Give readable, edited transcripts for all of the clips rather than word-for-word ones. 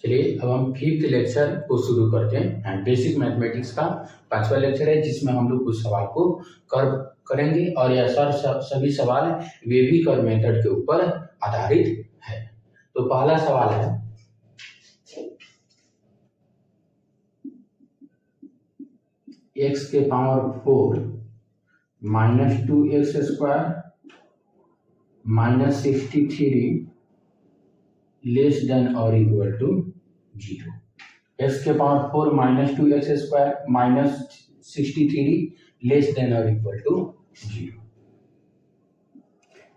चलिए अब हम 5th लेक्चर को शुरू करते हैं। बेसिक मैथमेटिक्स का 5वां लेक्चर है, जिसमें हम लोग कुछ सवाल को करेंगे और यह सभी सवाल वेवी कर्व मेथड के ऊपर आधारित है। तो पहला सवाल है, x के power 4 minus 2x square minus 63 less than और इक्वल टू 0। x के power 4 minus 2x square minus 63 less than और इक्वल टू 0।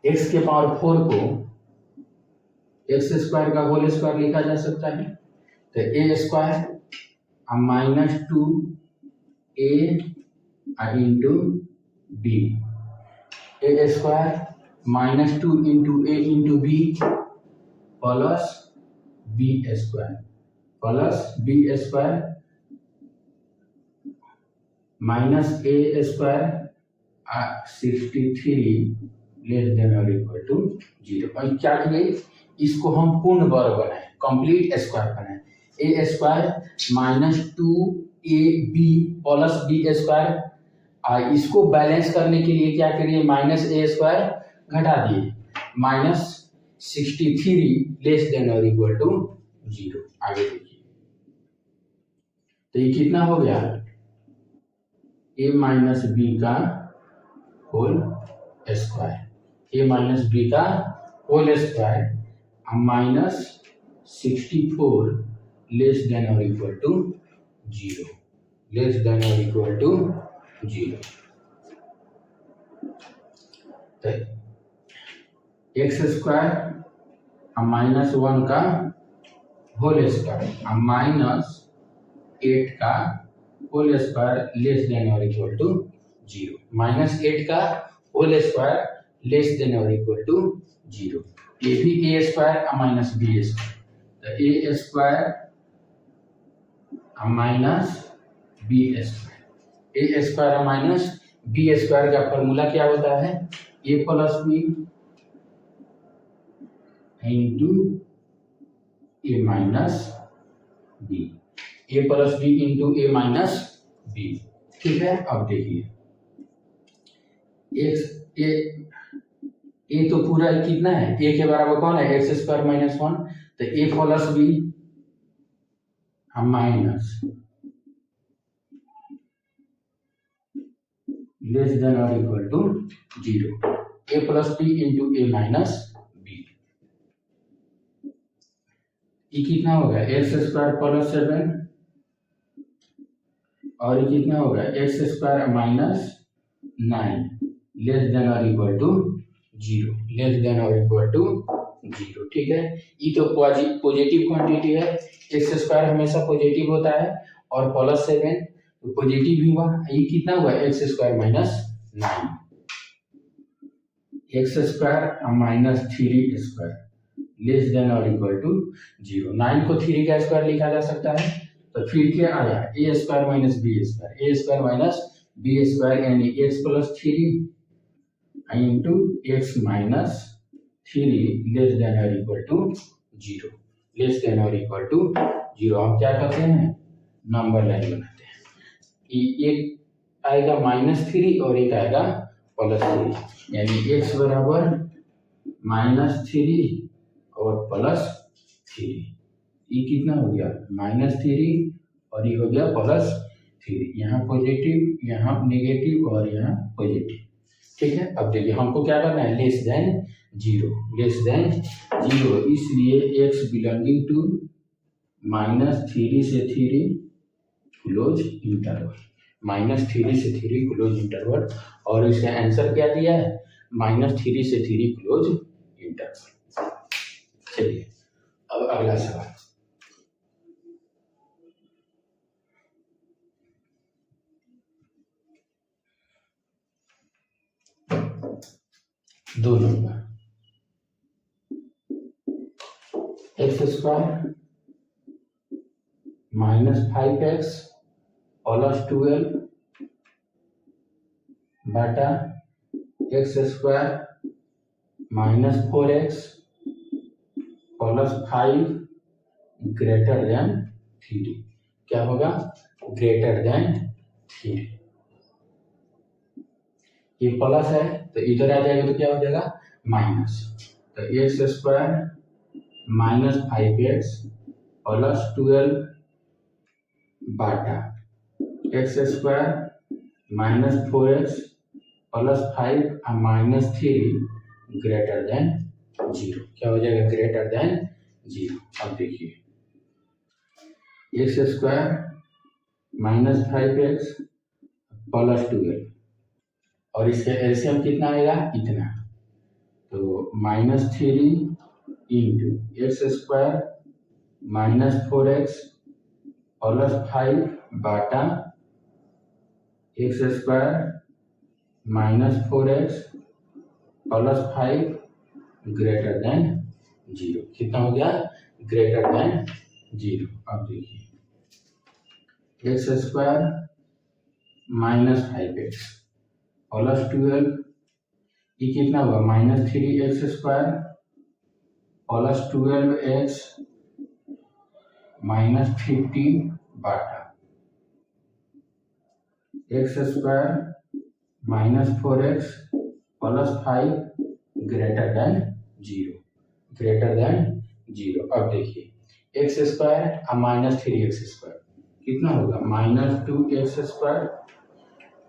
x के पावर 4 को x स्क्वायर का होल स्क्वायर लिखा जा सकता है, तो a square minus 2a into b, a square minus 2 into a into b plus b square minus a square 63 less than और इक्वल टू 0। और क्या करें, इसको हम पूर्ण वर्ग बनाए, कंप्लीट स्क्वायर बनाए। a square minus 2ab plus b square, इसको बैलेंस करने के लिए क्या करिए, माइनस a स्क्वायर घटा दिए, माइनस 63 लेस देन और इक्वल टू 0। आगे देखिए, तो ये कितना हो गया, a माइनस बी का whole square, a minus b का whole square minus 64 less than और इक्वल टू 0, लेस देन और इक्वल टू 0। तो एक्स स्क्वायर माइनस 1 का होल स्क्वायर माइनस 8 का होल स्क्वायर लेस देन और इक्वल टू 0, माइनस 8 का whole square less than और equal to 0। ये भी a square minus b square, तो a square minus b square, a square minus b square का formula क्या होता है, a plus b into a minus b, a plus b into a minus b। ठीक है, अब देखिए a तो पूरा कितना है, a के बराबर कौन है, एक्स स्क्वायर माइनस 1, तो a plus b minus less than और equal to 0, a plus b into a minus b। ये कितना होगा, एक्स स्क्वायर प्लस 7 और ये कितना होगा, x square minus 9 less than और इक्वल टू 0, लेस देन और इक्वल टू 0। ठीक है, ये तो पॉजिटिव क्वांटिटी है, एक्स स्क्वायर हमेशा पॉजिटिव होता है और प्लस 7 तो पॉजिटिव ही हुआ। ये कितना हुआ, x square minus 9, x square minus 3 square less than और इक्वल टू 0। 9 को 3 का स्क्वायर लिखा जा सकता है, तो फिर क्या आया, ए स्क्वायर माइनस बी स्क्वायर, ए स्क्वायर माइनस बी स्क्वायर यानी x plus 3 into x minus 3 less than और इक्वल टू 0, लेस देन और इक्वल टू 0। हम क्या करते हैं, नंबर लाइन बनाते हैं, एक आएगा माइनस 3 और एक आएगा प्लस 3, यानी एक्स बराबर माइनस 3 और प्लस 3। ये कितना हो गया, माइनस 3 और ये हो गया प्लस 3, यहाँ पॉजिटिव यहाँ नेगेटिव और यहाँ पॉजिटिव। ठीक है, अब देखिए हमको क्या करना है, लेस देन 0, लेस देन 0, इसलिए x बिलोंगिंग टू माइनस 3 से 3 क्लोज इंटरवल, माइनस 3 से 3 क्लोज इंटरवल, और इसका आंसर क्या दिया है, माइनस 3 से 3 क्लोज इंटरवल। चलिए अब अगला सवाल, दो number, x square minus 5x plus 12 बटा x square minus 4x +5 greater then 3। क्या होगा? Greater than 3। ये प्लस है तो इधर आ जाएगा तो क्या हो जाएगा? माइनस। तो एक्स स्क्वायर -5x +12 बाटा x square -4x +5 -3 greater than 0। क्या हो जाएगा? Greater than 0। अब देखिए एक्स स्क्वायर -5x +12 और इसके एलसीएम कितना आएगा? इतना। तो -3 इंटू एक्स स्क्वायर -4x +5 बाटा x square -4x +5 greater than 0। कितना हो गया? Greater than 0। अब देखिए एक्स स्क्वायर -5x +12 ये कितना होगा? -3x स्क्वायर +12x -15 बाटा x square -4x +5 greater than 0। Greater than 0। अब देखिए एक्स स्क्वायर -3x स्क्वायर कितना होगा? -2x स्क्वायर,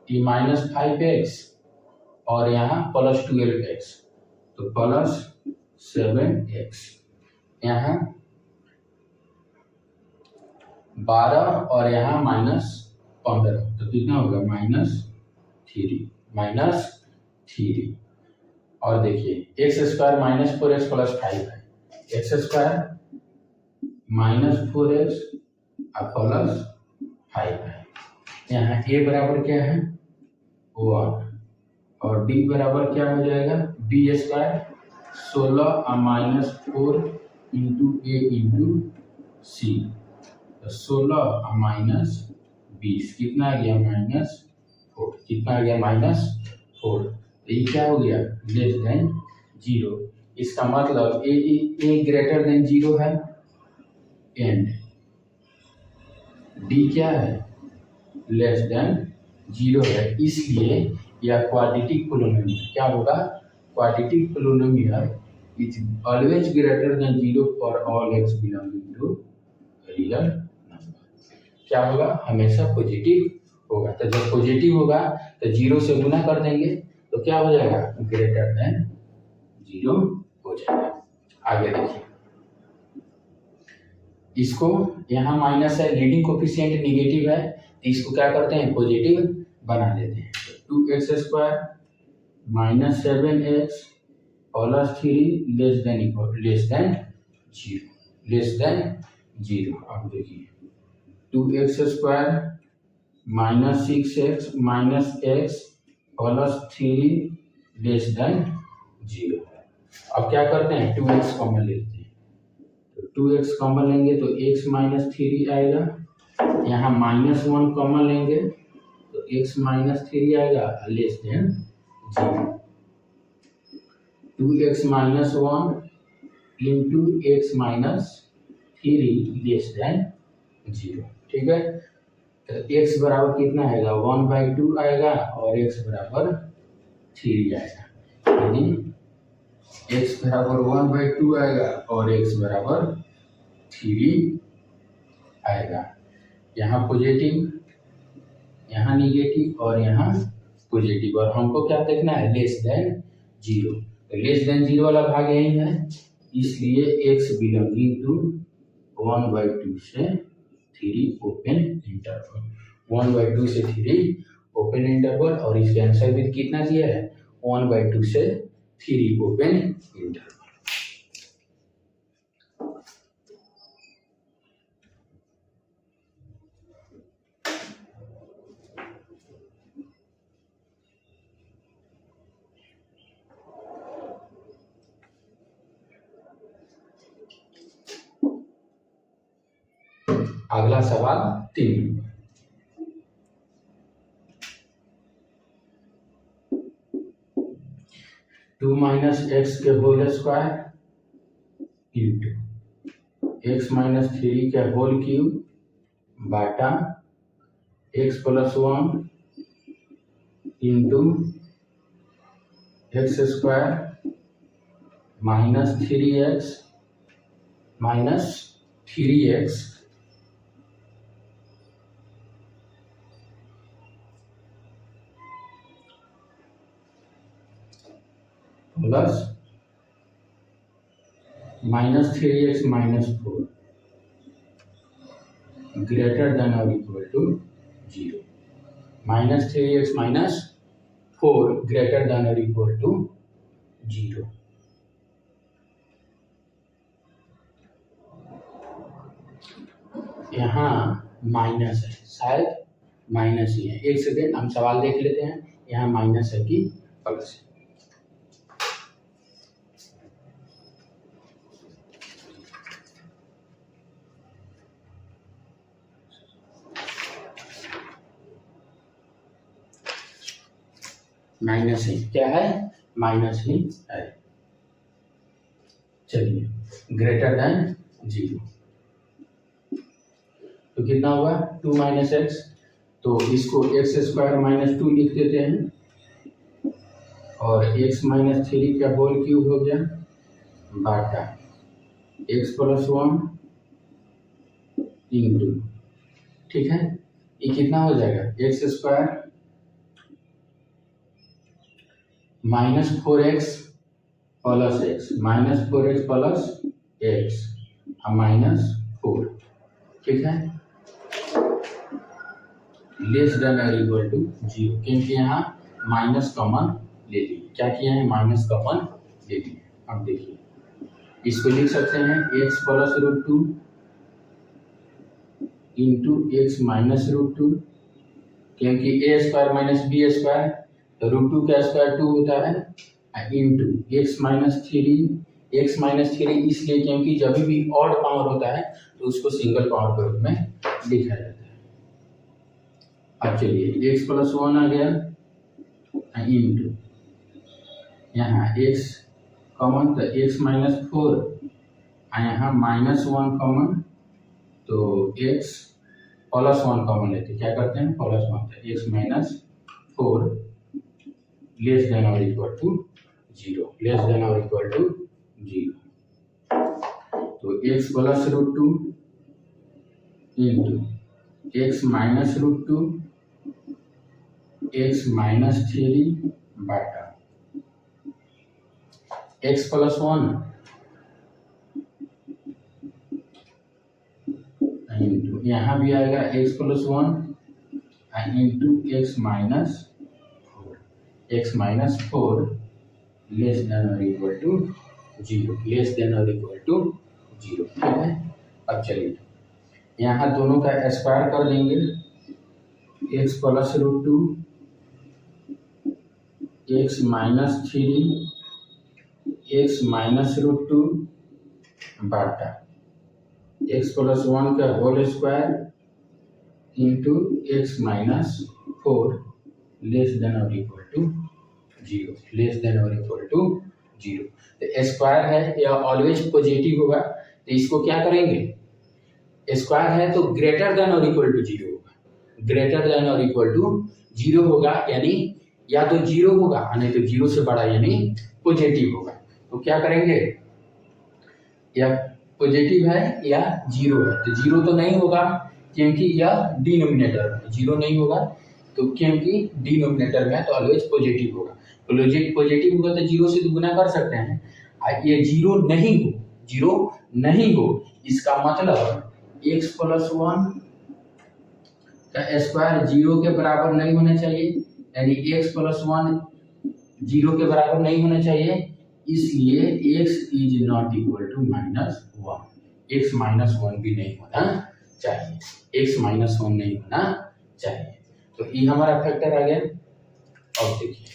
ये -5x और यहाँ +12x तो +7x, यहाँ 12 और यहाँ -15 तो कितना होगा? -3 और देखिए एक्स स्क्वायर -4x +5 है, एक्स स्क्वायर -4x +5 है। यहाँ a बराबर क्या है? 1 और d बराबर क्या हो जाएगा? b square 16 -4 into a into c, 16 -20 कितना आ गया? -4। कितना आ गया? -4। तो ये क्या हो गया? Less than 0। इसका मतलब ए ग्रेटर देन 0 है एंड डी क्या है? लेस देन 0 है। इसलिए यह क्वाड्रेटिक पोलिनोमियल क्या होगा? Quadratic polynomial is always greater than 0 for all x belonging to real number. क्या होगा? हमेशा पॉजिटिव होगा। तो जब पॉजिटिव होगा तो 0 से गुना कर देंगे तो क्या हो जाएगा? ग्रेटर देन 0 हो जाएगा। आगे देखिए इसको यहाँ माइनस है, लीडिंग कोफिशिएंट निगेटिव है तो इसको क्या करते हैं? पॉजिटिव बना देते हैं। तो 2x square -7x +3 less than 0। अब देखिए 2x square -6x -x +3 less than 0। अब क्या करते हैं? 2x कॉमन लेते हैं। तो 2x कॉमन लेंगे तो x -3 आएगा, यहाँ -1 कॉमन लेंगे तो x -3 आएगा less than 0। 2x -1 into x -3 less than 0। ठीक है, तो x बराबर कितना आएगा? 1/2 आएगा और x बराबर 3 आएगा। यानी x बराबर 1/2 आएगा और x बराबर 3 आएगा। यहाँ पॉजिटिव, यहाँ निगेटिव और यहाँ पॉजिटिव। और हमको क्या देखना है? Less than 0। तो लेस देन 0 वाला भाग यही है, इसलिए x बिलोंगिंग टू 1/2 से 3 ओपन इंटरवल। 1/2 से 3 ओपन इंटरवल और इसके आंसर भी कितना दिया है? 1/2 से 3 ओपन इंटरवल। अगला सवाल 3। टू -x के whole square into x minus three का होल क्यूब बाटा x plus one into x square minus three x plus minus three x minus four greater than और equal to zero. Minus three x minus four greater than और equal to zero. यहाँ minus है, शायद minus ही है। एक second हम सवाल देख लेते हैं, यहाँ माइनस है कि प्लस है। माइनस है, क्या है? माइनस ही है। चलिए ग्रेटर देन जीरो तो कितना होगा? टू माइनस एक्स, तो इसको एक्स स्क्वायर माइनस टू लिख देते हैं और एक्स माइनस थ्री का होल क्यूब हो गया बाटा एक्स प्लस वन इंटू, ठीक है, ये कितना हो जाएगा? X square minus four x plus x, minus four x plus x minus four, ठीक है, लेस देन और इक्वल टू जीरो, क्योंकि यहाँ माइनस कॉमन ले लिए। क्या किया है? माइनस कॉमन ले लिए। अब देखिए इसको लिख सकते हैं x plus root two into x minus root two, क्योंकि a square minus b square तो रूट टू का स्क्वायर टू होता है, इंटू एक्स माइनस थ्री इसलिए क्योंकि जब भी ऑड पावर होता है तो उसको सिंगल पावर के रूप में लिखा जाता है। अब चलिए एक्स प्लस वन आ गया इंटू यहाँ एक्स कॉमन तो एक्स माइनस फोर, यहाँ माइनस वन कॉमन तो एक्स प्लस वन कॉमन लेते, क्या करते हैं? प्लस वन, तो x minus four less than और equal to zero, less than और इक्वल टू जीरो। तो x plus root two into x minus root two x minus three बाटा x plus one into यहाँ भी आएगा x plus one into x minus four less than और equal to zero, less than और equal to zero, ठीक है। अब चलिए यहाँ दोनों का स्क्वायर कर देंगे, x plus root two x minus three x minus root two बाटा एक्स प्लस वन का whole square into x minus four less than और equal to zero, less than और इक्वल टू जीरो। तो square है या always positive होगा, तो इसको क्या करेंगे? स्क्वायर है तो ग्रेटर देन और इक्वल टू जीरो होगा, ग्रेटर देन और इक्वल टू जीरो होगा, यानी या तो जीरो होगा नहीं तो जीरो से बड़ा यानी पॉजिटिव होगा। तो क्या करेंगे? या पॉजिटिव है या जीरो है, तो जीरो तो नहीं होगा क्योंकि यह डिनोमिनेटर में, जीरो नहीं होगा तो क्योंकि डिनोमिनेटर में है तो ऑलवेज पॉजिटिव होगा। तो लॉजिक पॉजिटिव होगा तो जीरो से तो गुना कर सकते हैं, ये जीरो नहीं हो इसका मतलब एक्स प्लस वन का स्क्वायर जीरो के बराबर नहीं होना चाहिए, यानी एक्स प्लस वन जीरो के बराबर नहीं होना चाहिए, इसलिए x is not equal to minus one, x minus one भी नहीं होना चाहिए, एक्स माइनस वन नहीं होना चाहिए। तो ये हमारा फैक्टर आ गया। अब देखिए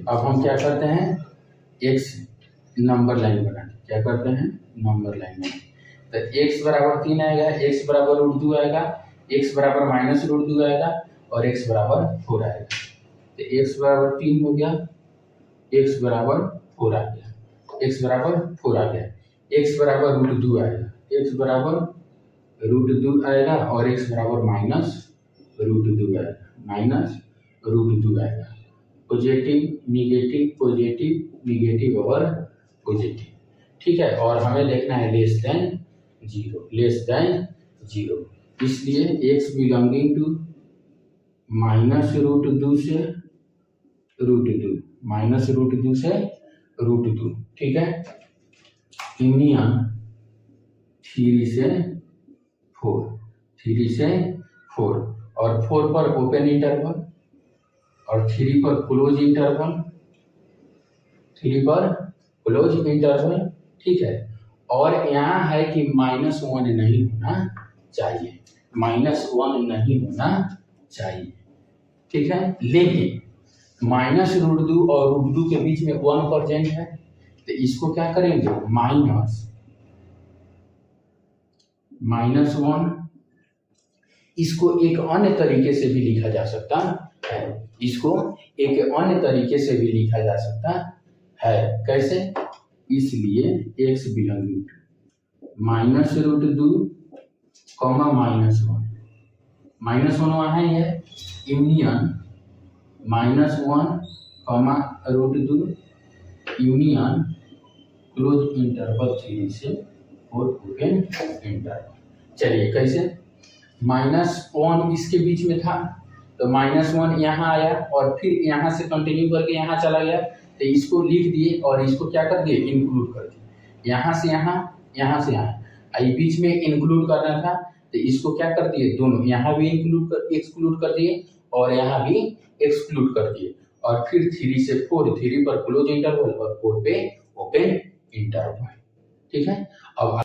अब हम क्या करते हैं? एक्स नंबर लाइन बनाते, क्या करते हैं? नंबर लाइन बनाते। तो x बराबर 3 आएगा, x बराबर रूट 2 आएगा, x बराबर माइनस रूट 2 आएगा और x बराबर 4 आएगा। तो x बराबर 3 हो गया, x बराबर 4 आ गया, x बराबर 4 आ गया, x बराबर √2 आएगा, x बराबर √2 आएगा और x बराबर -√2 आएगा, -√2 आएगा। पॉजिटिव निगेटिव पॉजिटिव निगेटिव और पॉजिटिव, ठीक है। और हमें देखना है लेस देन 0, इसलिए x बिलोंगिंग टू -√2 से √2, -√2 से √2, ठीक है। यूनियन 3 से 4 और 4 पर ओपन इंटरवल और 3 पर क्लोज इंटरवल, ठीक है। और यहाँ है कि -1 नहीं होना चाहिए, -1 नहीं होना चाहिए, ठीक है। लेकिन -√2 और √2 के बीच में 1 प्रेजेंट है, तो इसको क्या करेंगे, -1। इसको एक अन्य तरीके से भी लिखा जा सकता है, इसको एक अन्य तरीके से भी लिखा जा सकता है, कैसे? इसलिए x बिलोंगिंग टू -√2, -1 वहाँ है, यूनियन -1, √2 यूनियन क्लोज इंटरवल 3 से 4 ओपन इंटरवल। चलिए कैसे, -1 इसके बीच में था, तो -1 यहाँ आया और फिर यहाँ से कंटिन्यू करके यहाँ चला गया, तो इसको लिख दिए और इसको क्या कर दिए, इंक्लूड कर दिए, यहाँ से यहाँ, यहाँ से यहाँ, बीच में इंक्लूड करना था, तो इसको क्या कर दिए, दोनों यहाँ भी एक्सक्लूड कर दिए और यहाँ भी एक्सक्लूड कर दिए, और फिर 3 से 4, 3 पर क्लोज इंटरवल और 4 पे ओपन इंटरवल, ठीक है। अब